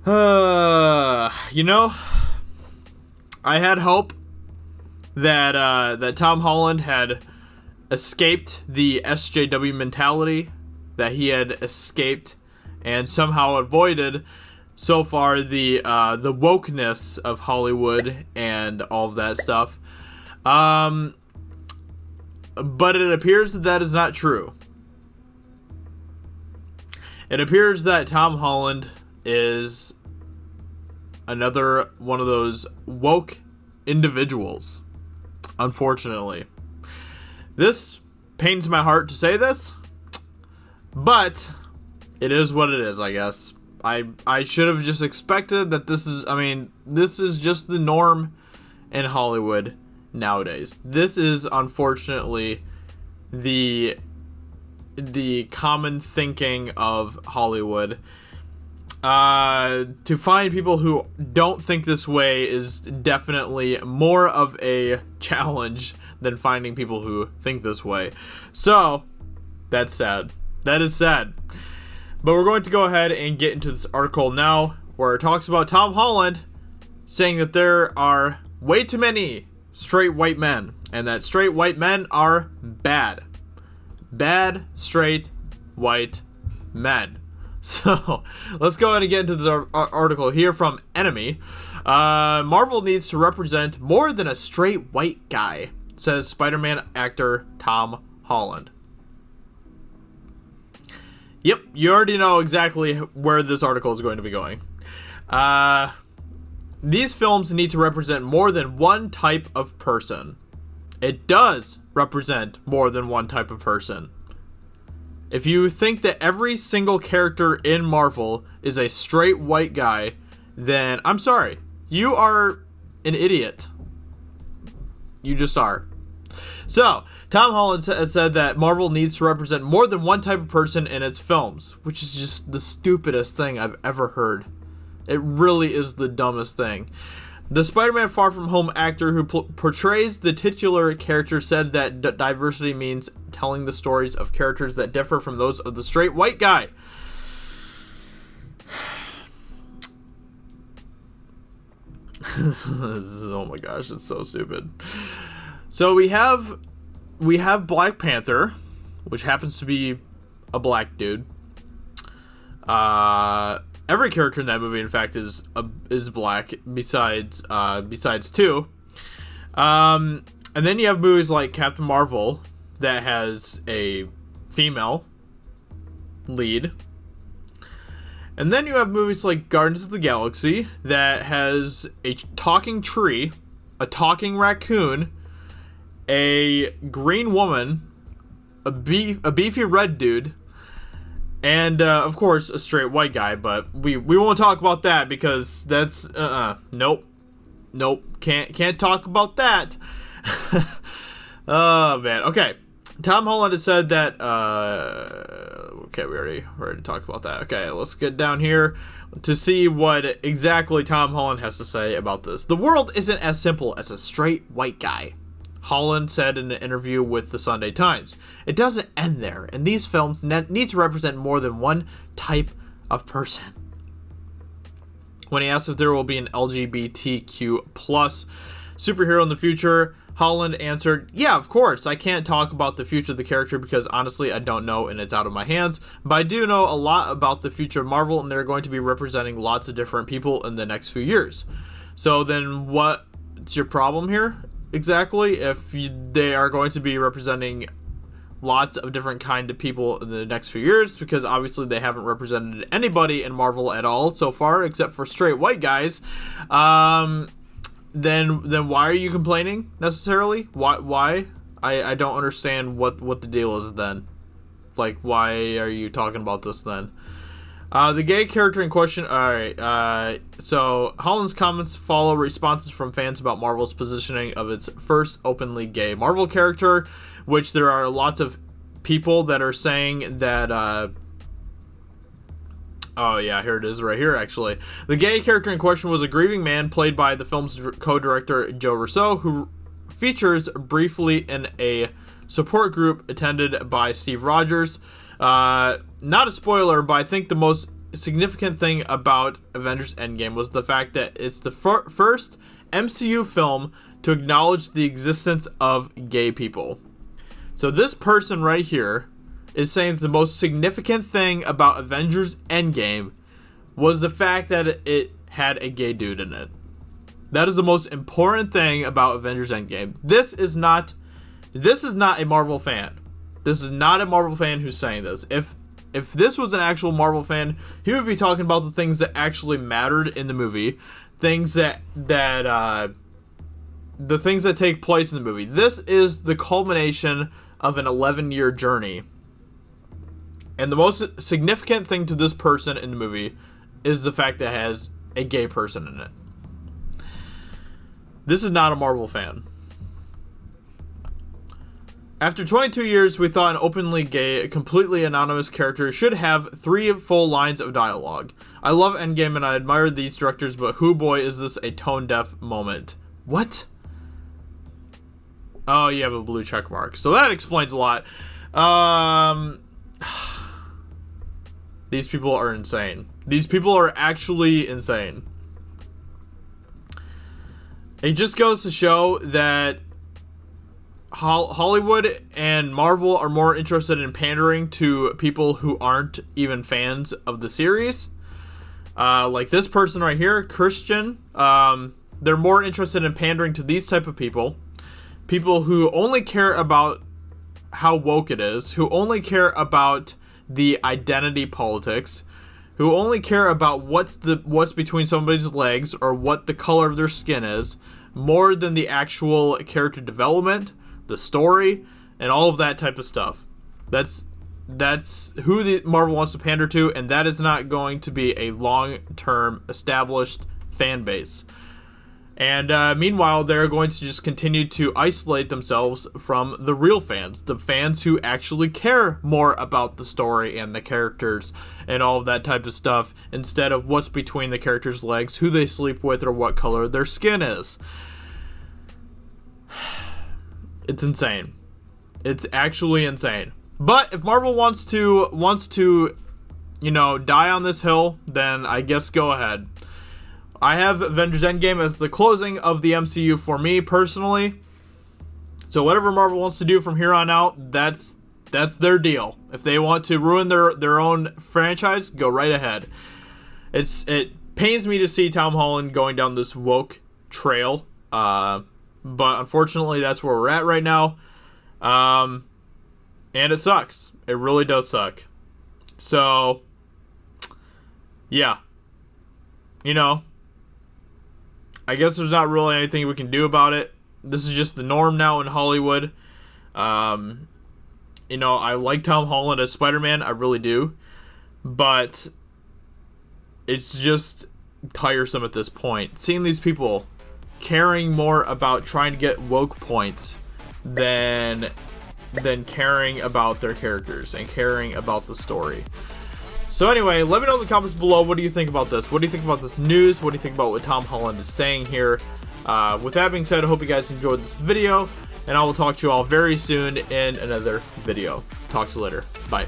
You know, I had hope that that Tom Holland had escaped the SJW mentality, that he had escaped and somehow avoided so far the wokeness of Hollywood and all of that stuff. But it appears that is not true. It appears that Tom Holland is another one of those woke individuals, unfortunately. This pains my heart to say this, but it is what it is, I guess. I should have just expected that this is just the norm in Hollywood nowadays. This is unfortunately the common thinking of Hollywood. To find people who don't think this way is definitely more of a challenge than finding people who think this way. So, that's sad. That is sad. But we're going to go ahead and get into this article now, where it talks about Tom Holland saying that there are way too many straight white men, and that straight white men are bad. Bad, straight, white men. So, let's go ahead and get into this article here from Enemy. Marvel needs to represent more than a straight white guy, says Spider-Man actor Tom Holland. Yep, you already know exactly where this article is going to be going. These films need to represent more than one type of person. It does represent more than one type of person. If you think that every single character in Marvel is a straight white guy, then I'm sorry. You are an idiot. You just are. So, Tom Holland said that Marvel needs to represent more than one type of person in its films, which is just the stupidest thing I've ever heard. It really is the dumbest thing. The Spider-Man Far From Home actor who portrays the titular character said that diversity means telling the stories of characters that differ from those of the straight white guy. Oh my gosh, it's so stupid. So we have Black Panther, which happens to be a black dude. Every character in that movie, in fact, is black, besides two. And then you have movies like Captain Marvel that has a female lead. And then you have movies like Guardians of the Galaxy that has a talking tree, a talking raccoon, a green woman, a beefy red dude, and of course a straight white guy. But we won't talk about that because that's nope, can't talk about that. Oh man. Okay, Tom Holland has said that. Okay, we already talked about that. Okay, let's get down here to see what exactly Tom Holland has to say about this. The world isn't as simple as a straight white guy, Holland said in an interview with the Sunday Times. It doesn't end there, and these films need to represent more than one type of person. When he asked if there will be an LGBTQ plus superhero in the future, Holland answered, "Yeah, of course. I can't talk about the future of the character because honestly I don't know and it's out of my hands, but I do know a lot about the future of Marvel, and they're going to be representing lots of different people in the next few years." So then what's your problem here? Exactly, if they are going to be representing lots of different kind of people in the next few years, because obviously they haven't represented anybody in Marvel at all so far except for straight white guys, then why are you complaining necessarily? Why? I don't understand what the deal is then. Like, why are you talking about this then? The gay character in question. Alright, so Holland's comments follow responses from fans about Marvel's positioning of its first openly gay Marvel character, which there are lots of people that are saying that, oh yeah, here it is right here actually. The gay character in question was a grieving man played by the film's co-director Joe Russo, who features briefly in a support group attended by Steve Rogers. Not a spoiler, but I think the most significant thing about Avengers Endgame was the fact that it's the first MCU film to acknowledge the existence of gay people. So this person right here is saying the most significant thing about Avengers Endgame was the fact that it had a gay dude in it. That is the most important thing about Avengers Endgame. This is not a Marvel fan. This is not a Marvel fan who's saying this. If this was an actual Marvel fan, he would be talking about the things that actually mattered in the movie, things that the things that take place in the movie. This is the culmination of an 11-year journey. And the most significant thing to this person in the movie is the fact that it has a gay person in it. This is not a Marvel fan. After 22 years, we thought an openly gay, completely anonymous character should have 3 full lines of dialogue. I love Endgame and I admire these directors, but whoo boy is this a tone-deaf moment. What? Oh, you have a blue check mark. So that explains a lot. These people are insane. These people are actually insane. It just goes to show that Hollywood and Marvel are more interested in pandering to people who aren't even fans of the series. Like this person right here, Christian. They're more interested in pandering to these type of people. People who only care about how woke it is, who only care about the identity politics, who only care about what's between somebody's legs or what the color of their skin is, more than the actual character development, the story, and all of that type of stuff. That's who the Marvel wants to pander to, and that is not going to be a long-term established fan base. And meanwhile, they're going to just continue to isolate themselves from the real fans, the fans who actually care more about the story and the characters and all of that type of stuff, instead of what's between the characters' legs, who they sleep with, or what color their skin is. It's insane. It's actually insane. But if Marvel wants to, you know, die on this hill, then I guess go ahead. I have Avengers Endgame as the closing of the MCU for me personally. So whatever Marvel wants to do from here on out, that's their deal. If they want to ruin their own franchise, go right ahead. It pains me to see Tom Holland going down this woke trail. But unfortunately, that's where we're at right now. And it sucks. It really does suck. So, yeah. You know, I guess there's not really anything we can do about it. This is just the norm now in Hollywood. You know, I like Tom Holland as Spider-Man. I really do. But it's just tiresome at this point. Seeing these people caring more about trying to get woke points than caring about their characters and caring about the story. So anyway, let me know in the comments below, what do you think about this? What do you think about this news? What do you think about what Tom Holland is saying here? With that being said, I hope you guys enjoyed this video, and I will talk to you all very soon in another video. Talk to you later. Bye.